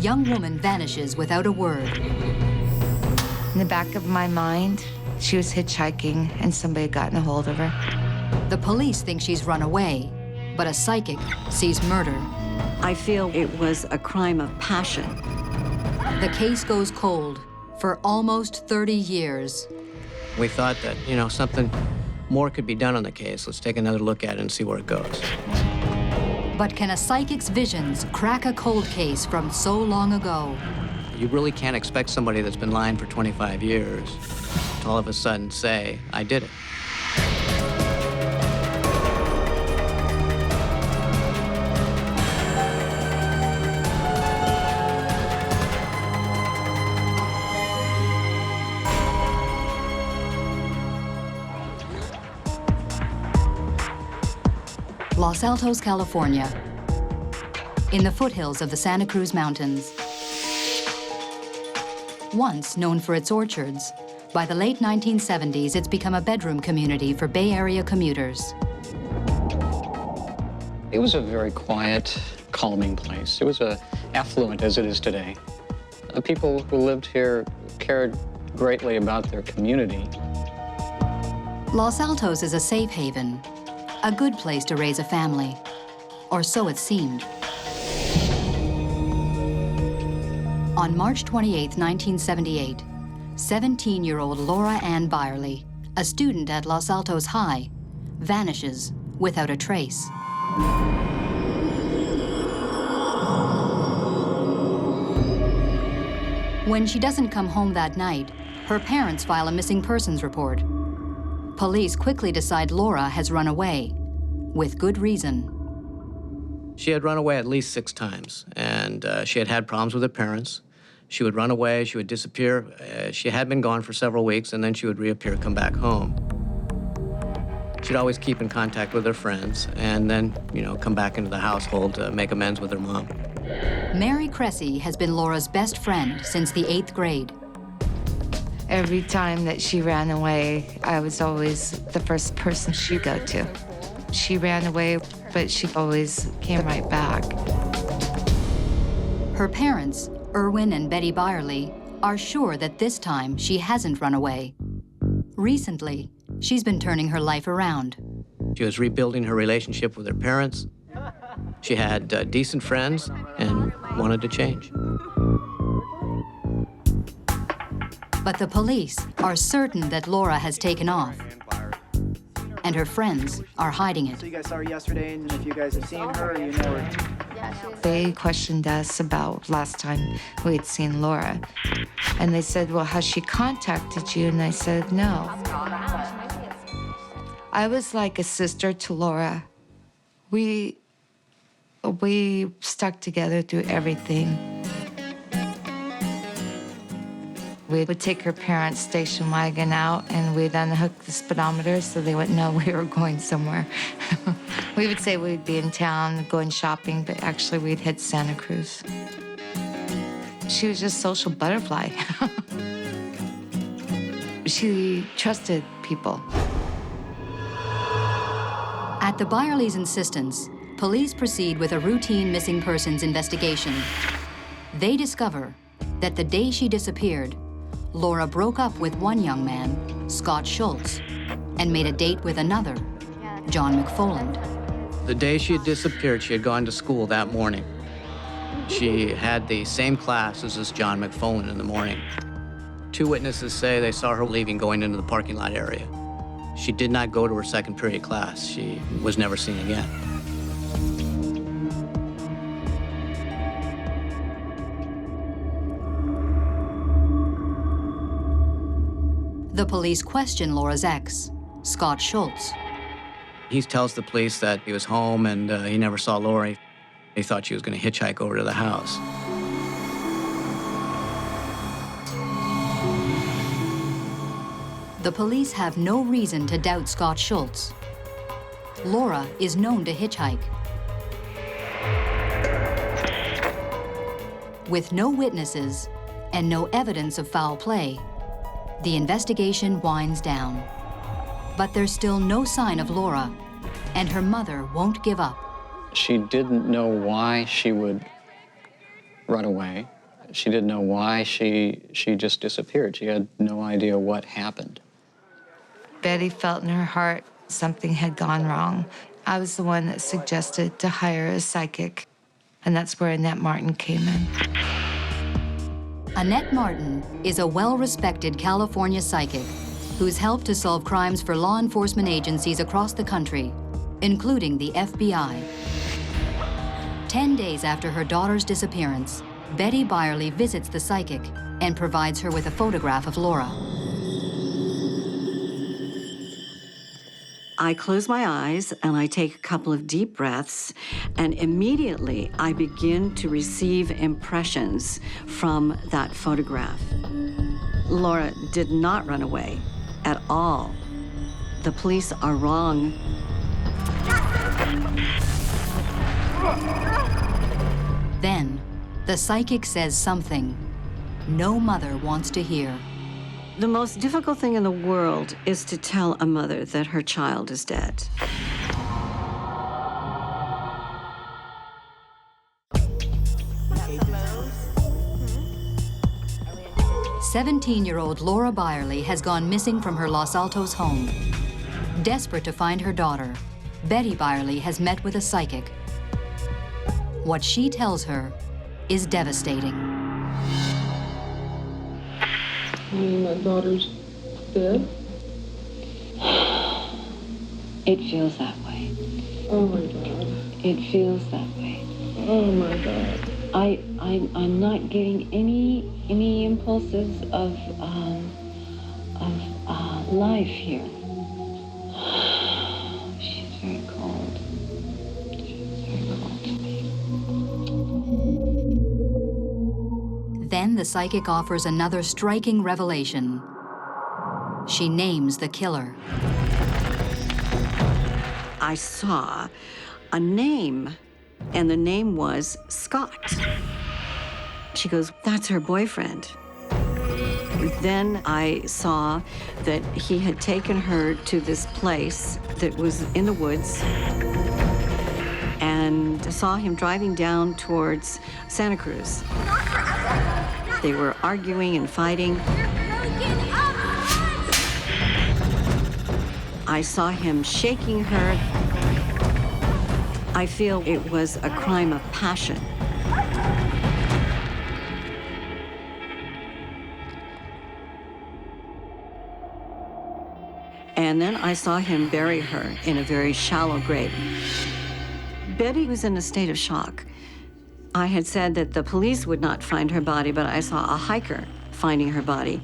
young woman vanishes without a word. In the back of my mind, she was hitchhiking and somebody had gotten a hold of her. The police think she's run away, but a psychic sees murder. I feel it was a crime of passion. The case goes cold for almost 30 years. We thought that, you know, something more could be done on the case. Let's take another look at it and see where it goes. But can a psychic's visions crack a cold case from so long ago? You really can't expect somebody that's been lying for 25 years to all of a sudden say, I did it. Los Altos, California, in the foothills of the Santa Cruz Mountains. Once known for its orchards, by the late 1970s, it's become a bedroom community for Bay Area commuters. It was a very quiet, calming place. It was affluent as it is today. The people who lived here cared greatly about their community. Los Altos is a safe haven, a good place to raise a family, or so it seemed. On March 28, 1978, 17-year-old Laura Ann Byerly, a student at Los Altos High, vanishes without a trace. When she doesn't come home that night, her parents file a missing persons report. Police quickly decide Laura has run away, with good reason. She had run away at least 6 times, and she had had problems with her parents. She would run away, she would disappear. She had been gone for several weeks, and then she would reappear, come back home. She'd always keep in contact with her friends, and then, you know, come back into the household to make amends with her mom. Mary Cressy has been Laura's best friend since the 8th grade. Every time that she ran away, I was always the first person she'd go to. She ran away, but she always came right back. Her parents, Erwin and Betty Byerly, are sure that this time she hasn't run away. Recently, she's been turning her life around. She was rebuilding her relationship with her parents. She had decent friends and wanted to change. But the police are certain that Laura has taken off, and her friends are hiding it. So you guys saw her yesterday, and if you guys have seen her, you know her. They questioned us about last time we had seen Laura. And they said, well, has she contacted you? And I said, no. I was like a sister to Laura. We stuck together through everything. We would take her parents' station wagon out, and we'd unhook the speedometer so they wouldn't know we were going somewhere. We would say we'd be in town going shopping, but actually we'd hit Santa Cruz. She was just a social butterfly. She trusted people. At the Byerly's insistence, police proceed with a routine missing persons investigation. They discover that the day she disappeared, Laura broke up with one young man, Scott Schultz, and made a date with another, John McFoland. The day she had disappeared, she had gone to school that morning. She had the same class as this John McFoland in the morning. 2 witnesses say they saw her leaving, going into the parking lot area. She did not go to her second period class. She was never seen again. The police question Laura's ex, Scott Schultz. He tells the police that he was home and he never saw Laura. He thought she was going to hitchhike over to the house. The police have no reason to doubt Scott Schultz. Laura is known to hitchhike. With no witnesses and no evidence of foul play, the investigation winds down. But there's still no sign of Laura, and her mother won't give up. She didn't know why she would run away. She didn't know why she just disappeared. She had no idea what happened. Betty felt in her heart something had gone wrong. I was the one that suggested to hire a psychic, and that's where Annette Martin came in. Annette Martin is a well-respected California psychic who's helped to solve crimes for law enforcement agencies across the country, including the FBI. 10 days after her daughter's disappearance, Betty Byerly visits the psychic and provides her with a photograph of Laura. I close my eyes and I take a couple of deep breaths, and immediately I begin to receive impressions from that photograph. Laura did not run away at all. The police are wrong. Then, the psychic says something no mother wants to hear. The most difficult thing in the world is to tell a mother that her child is dead. "17-year-old Laura Byerly has gone missing from her Los Altos home. Desperate to find her daughter, Betty Byerly has met with a psychic. What she tells her is devastating. You mean my daughter's dead? It feels that way. Oh my God. It feels that way. Oh my God. I'm not getting any impulses of life here. She's very cold. She's very cold to me. Then the psychic offers another striking revelation. She names the killer. I saw a name, and the name was Scott. She goes, "That's her boyfriend." Then I saw that he had taken her to this place that was in the woods, and saw him driving down towards Santa Cruz. They were arguing and fighting. I saw him shaking her. I feel it was a crime of passion. And then I saw him bury her in a very shallow grave. Betty was in a state of shock. I had said that the police would not find her body, but I saw a hiker finding her body.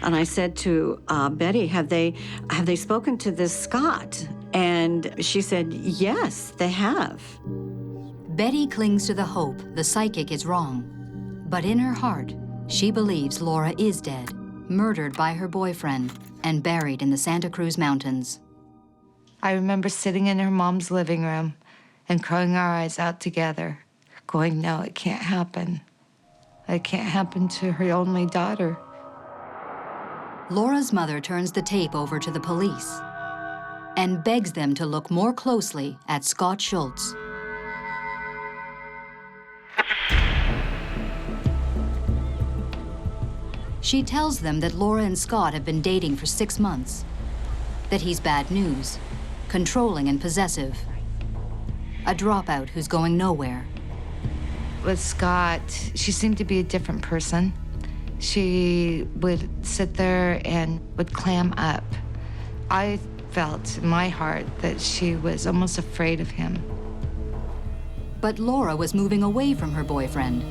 And I said to Betty, have they spoken to this Scott? And she said, yes, they have. Betty clings to the hope the psychic is wrong. But in her heart, she believes Laura is dead, murdered by her boyfriend, and buried in the Santa Cruz Mountains. I remember sitting in her mom's living room and crying our eyes out together, going, no, it can't happen. It can't happen to her only daughter. Laura's mother turns the tape over to the police and begs them to look more closely at Scott Schultz. She tells them that Laura and Scott have been dating for 6 months, that he's bad news, controlling and possessive, a dropout who's going nowhere. With Scott, she seemed to be a different person. She would sit there and would clam up. I felt in my heart that she was almost afraid of him. But Laura was moving away from her boyfriend.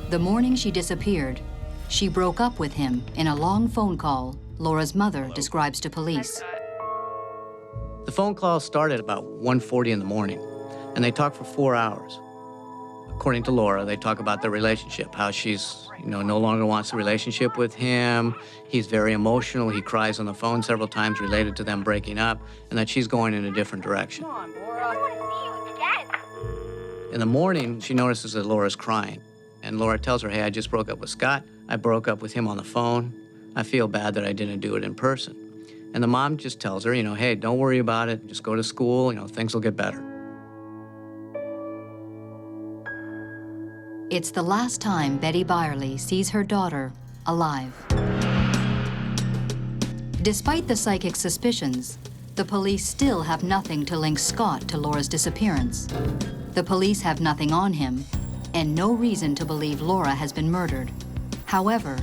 The morning she disappeared, she broke up with him in a long phone call Laura's mother describes to police. The phone call started about 1:40 in the morning, and they talked for 4 hours. According to Laura, they talk about their relationship, how she's, no longer wants a relationship with him. He's very emotional. He cries on the phone several times related to them breaking up, and that she's going in a different direction. Come on, Laura. I want to see you again. In the morning, she notices that Laura's crying, and Laura tells her, hey, I just broke up with Scott. I broke up with him on the phone. I feel bad that I didn't do it in person. And the mom just tells her, hey, don't worry about it. Just go to school. Things will get better. It's the last time Betty Byerly sees her daughter alive. Despite the psychic's suspicions, the police still have nothing to link Scott to Laura's disappearance. The police have nothing on him and no reason to believe Laura has been murdered. However,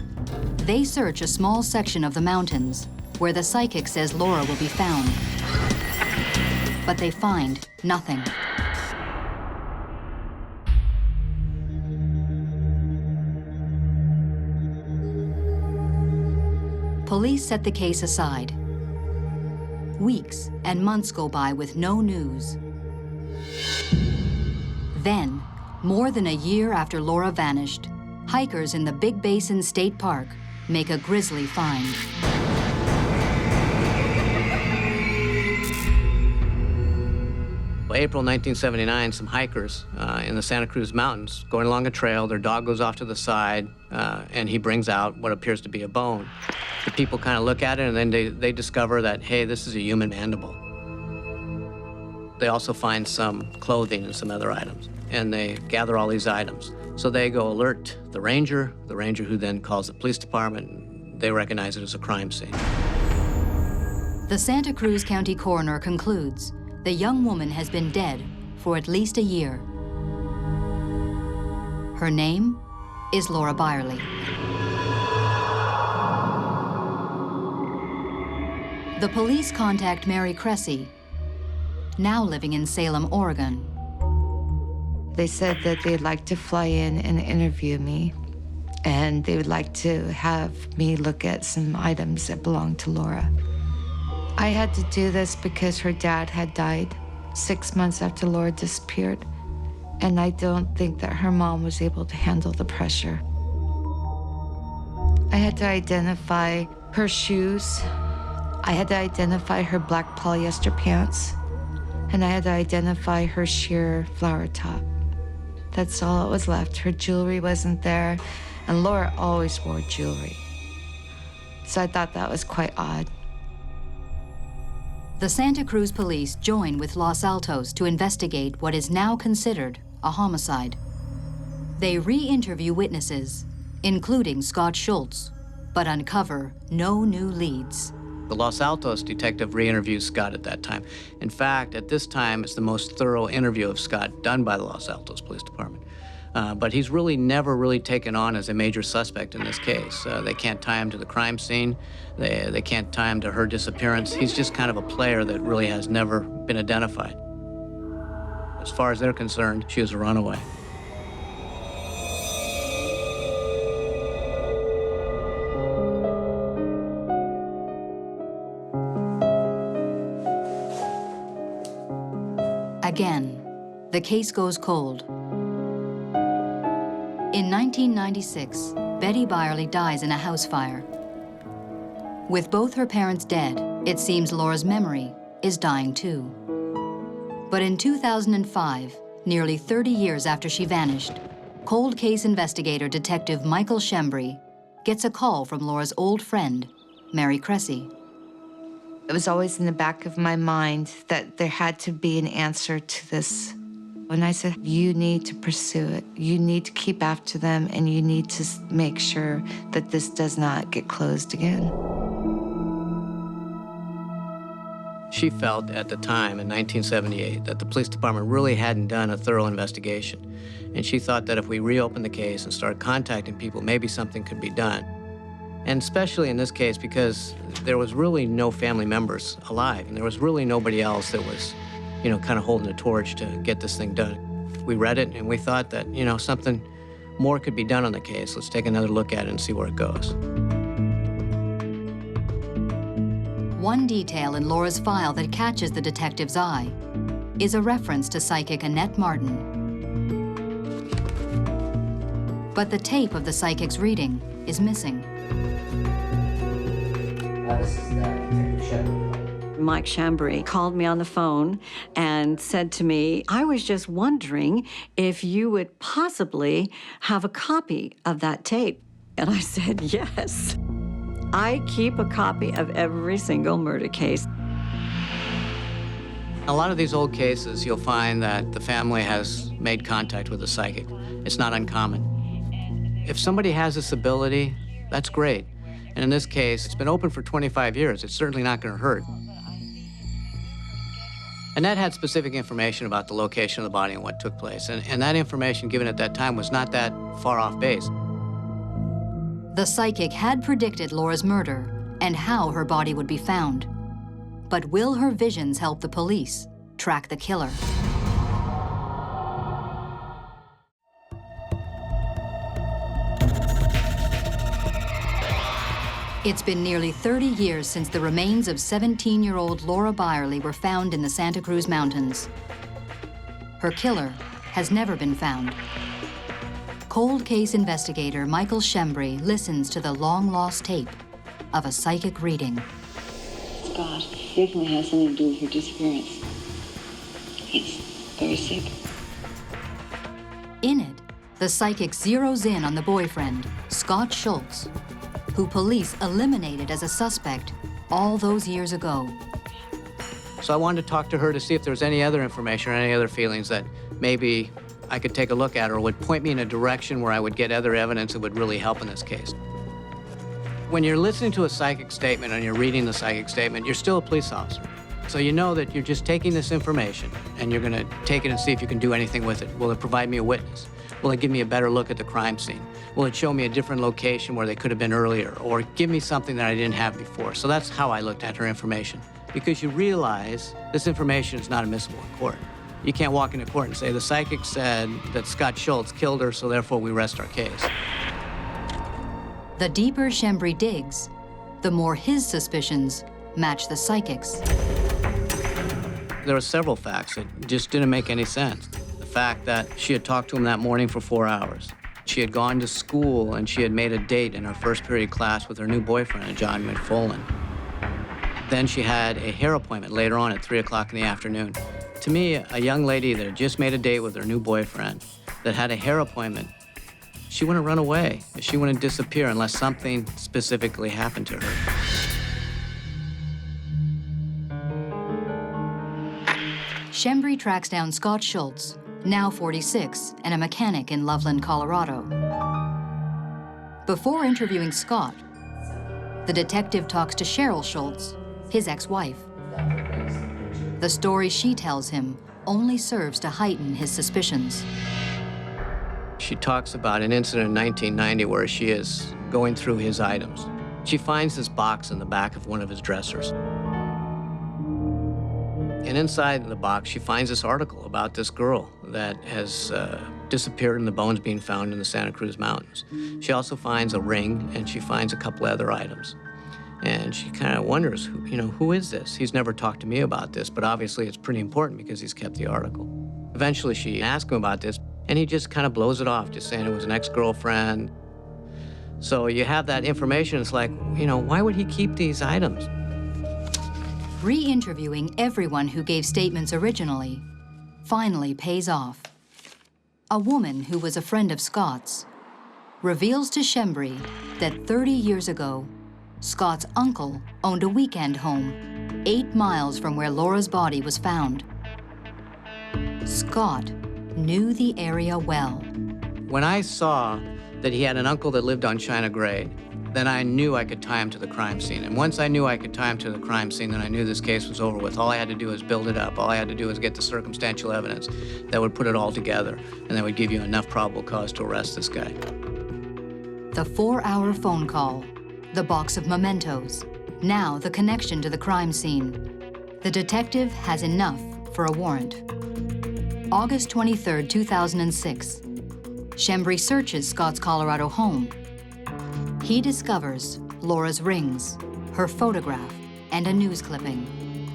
they search a small section of the mountains where the psychic says Laura will be found. But they find nothing. Police set the case aside. Weeks and months go by with no news. Then, more than a year after Laura vanished, hikers in the Big Basin State Park make a grisly find. April 1979, some hikers in the Santa Cruz Mountains going along a trail, their dog goes off to the side, and he brings out what appears to be a bone. The people kind of look at it, and then they discover that, hey, this is a human mandible. They also find some clothing and some other items, and they gather all these items. So they go alert the ranger who then calls the police department, and they recognize it as a crime scene. The Santa Cruz County coroner concludes the young woman has been dead for at least a year. Her name is Laura Byerly. The police contact Mary Cressy, now living in Salem, Oregon. They said that they'd like to fly in and interview me, and they would like to have me look at some items that belonged to Laura. I had to do this because her dad had died 6 months after Laura disappeared, and I don't think that her mom was able to handle the pressure. I had to identify her shoes, I had to identify her black polyester pants, and I had to identify her sheer flower top. That's all that was left. Her jewelry wasn't there, and Laura always wore jewelry. So I thought that was quite odd. The Santa Cruz police join with Los Altos to investigate what is now considered a homicide. They re-interview witnesses, including Scott Schultz, but uncover no new leads. The Los Altos detective re-interviews Scott at that time. In fact, at this time, it's the most thorough interview of Scott done by the Los Altos Police Department. But he's really never really taken on as a major suspect in this case. They can't tie him to the crime scene. They can't tie him to her disappearance. He's just kind of a player that really has never been identified. As far as they're concerned, she was a runaway. Again, the case goes cold. In 1996, Betty Byerly dies in a house fire. With both her parents dead, it seems Laura's memory is dying too. But in 2005, nearly 30 years after she vanished, cold case investigator Detective Michael Shembri gets a call from Laura's old friend, Mary Cressy. It was always in the back of my mind that there had to be an answer to this. And I said, you need to pursue it. You need to keep after them, and you need to make sure that this does not get closed again. She felt at the time, in 1978, that the police department really hadn't done a thorough investigation. And she thought that if we reopened the case and started contacting people, maybe something could be done. And especially in this case, because there was really no family members alive, and there was really nobody else that was, kind of holding a torch to get this thing done. We read it, and we thought that, something more could be done on the case. Let's take another look at it and see where it goes. One detail in Laura's file that catches the detective's eye is a reference to psychic Annette Martin. But the tape of the psychic's reading is missing. This is Detective Shiver. Mike Shembri called me on the phone and said to me, I was just wondering if you would possibly have a copy of that tape. And I said, yes. I keep a copy of every single murder case. A lot of these old cases, you'll find that the family has made contact with a psychic. It's not uncommon. If somebody has this ability, that's great. And in this case, it's been open for 25 years. It's certainly not going to hurt. Annette had specific information about the location of the body and what took place. And that information given at that time was not that far off base. The psychic had predicted Laura's murder and how her body would be found. But will her visions help the police track the killer? It's been nearly 30 years since the remains of 17-year-old Laura Byerly were found in the Santa Cruz Mountains. Her killer has never been found. Cold case investigator Michael Shembri listens to the long-lost tape of a psychic reading. Scott definitely has something to do with her disappearance. He's very sick. In it, the psychic zeroes in on the boyfriend, Scott Schultz, who police eliminated as a suspect all those years ago. So I wanted to talk to her to see if there was any other information or any other feelings that maybe I could take a look at or would point me in a direction where I would get other evidence that would really help in this case. When you're listening to a psychic statement and you're reading the psychic statement, you're still a police officer. So you know that you're just taking this information and you're gonna take it and see if you can do anything with it. Will it provide me a witness? Will it give me a better look at the crime scene? Will it show me a different location where they could have been earlier, or give me something that I didn't have before? So that's how I looked at her information. Because you realize this information is not admissible in court. You can't walk into court and say, the psychic said that Scott Schultz killed her, so therefore we rest our case. The deeper Shembri digs, the more his suspicions match the psychic's. There were several facts that just didn't make any sense. The fact that she had talked to him that morning for 4 hours. She had gone to school and she had made a date in her first period class with her new boyfriend, John McFolin. Then she had a hair appointment later on at 3 o'clock in the afternoon. To me, a young lady that had just made a date with her new boyfriend, that had a hair appointment, she wouldn't run away. She wouldn't disappear unless something specifically happened to her. Shembri tracks down Scott Schultz, now 46, and a mechanic in Loveland, Colorado. Before interviewing Scott, the detective talks to Cheryl Schultz, his ex-wife. The story she tells him only serves to heighten his suspicions. She talks about an incident in 1990 where she is going through his items. She finds this box in the back of one of his dressers. And inside the box, she finds this article about this girl that has disappeared and the bones being found in the Santa Cruz Mountains. She also finds a ring and she finds a couple other items. And she kind of wonders, who is this? He's never talked to me about this, but obviously it's pretty important because he's kept the article. Eventually she asks him about this and he just kind of blows it off, just saying it was an ex-girlfriend. So you have that information, it's like, why would he keep these items? Re-interviewing everyone who gave statements originally finally pays off. A woman who was a friend of Scott's reveals to Shembri that 30 years ago, Scott's uncle owned a weekend home 8 miles from where Laura's body was found. Scott knew the area well. When I saw that he had an uncle that lived on China Grade, then I knew I could tie him to the crime scene. And once I knew I could tie him to the crime scene, then I knew this case was over with. All I had to do was build it up. All I had to do was get the circumstantial evidence that would put it all together, and that would give you enough probable cause to arrest this guy. The 4-hour phone call, the box of mementos, now the connection to the crime scene. The detective has enough for a warrant. August 23, 2006. Shembri searches Scott's Colorado home. He discovers Laura's rings, her photograph, and a news clipping.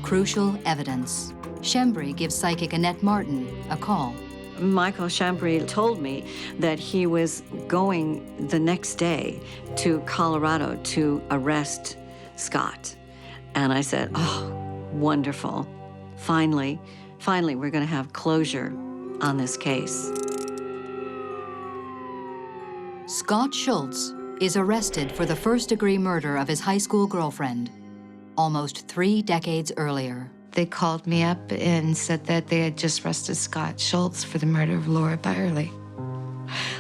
Crucial evidence. Shembri gives psychic Annette Martin a call. Michael Shembri told me that he was going the next day to Colorado to arrest Scott. And I said, oh, wonderful. Finally, we're going to have closure on this case. Scott Schultz is arrested for the first-degree murder of his high school girlfriend, almost 3 decades earlier. They called me up and said that they had just arrested Scott Schultz for the murder of Laura Byerly.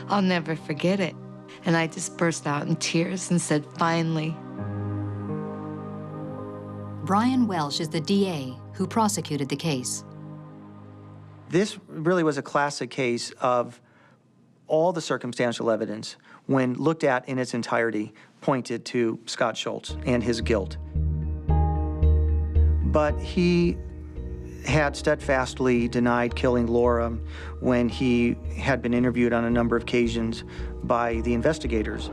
I'll never forget it. And I just burst out in tears and said, finally. Brian Welsh is the DA who prosecuted the case. This really was a classic case of all the circumstantial evidence, when looked at in its entirety, pointed to Scott Schultz and his guilt. But he had steadfastly denied killing Laura when he had been interviewed on a number of occasions by the investigators.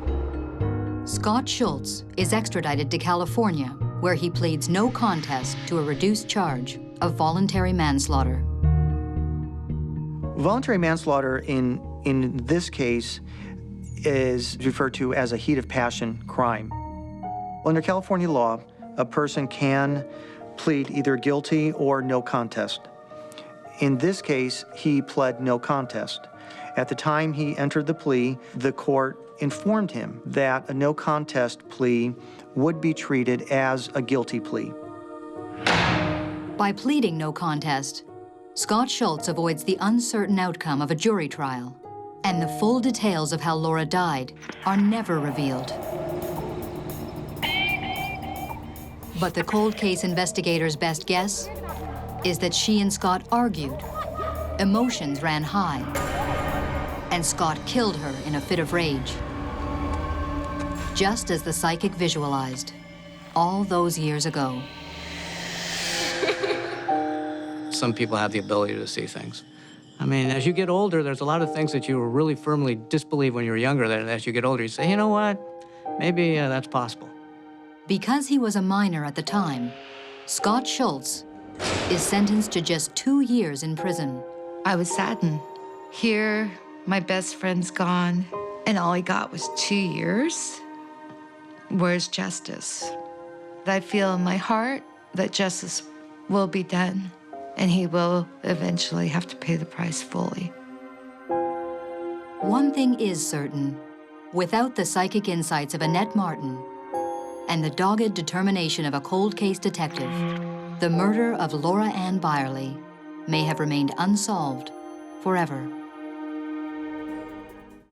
Scott Schultz is extradited to California, where he pleads no contest to a reduced charge of voluntary manslaughter. Voluntary manslaughter in this case is referred to as a heat of passion crime. Under California law, a person can plead either guilty or no contest. In this case, he pled no contest. At the time he entered the plea, the court informed him that a no contest plea would be treated as a guilty plea. By pleading no contest, Scott Schultz avoids the uncertain outcome of a jury trial, and the full details of how Laura died are never revealed. But the cold case investigators' best guess is that she and Scott argued, emotions ran high, and Scott killed her in a fit of rage, just as the psychic visualized all those years ago. Some people have the ability to see things. I mean, as you get older, there's a lot of things that you really firmly disbelieve when you were younger, that as you get older, you say, you know what, maybe that's possible. Because he was a minor at the time, Scott Schultz is sentenced to just 2 years in prison. I was saddened. Here, my best friend's gone, and all he got was 2 years. Where's justice? I feel in my heart that justice will be done, and he will eventually have to pay the price fully. One thing is certain. Without the psychic insights of Annette Martin and the dogged determination of a cold case detective, the murder of Laura Ann Byerly may have remained unsolved forever.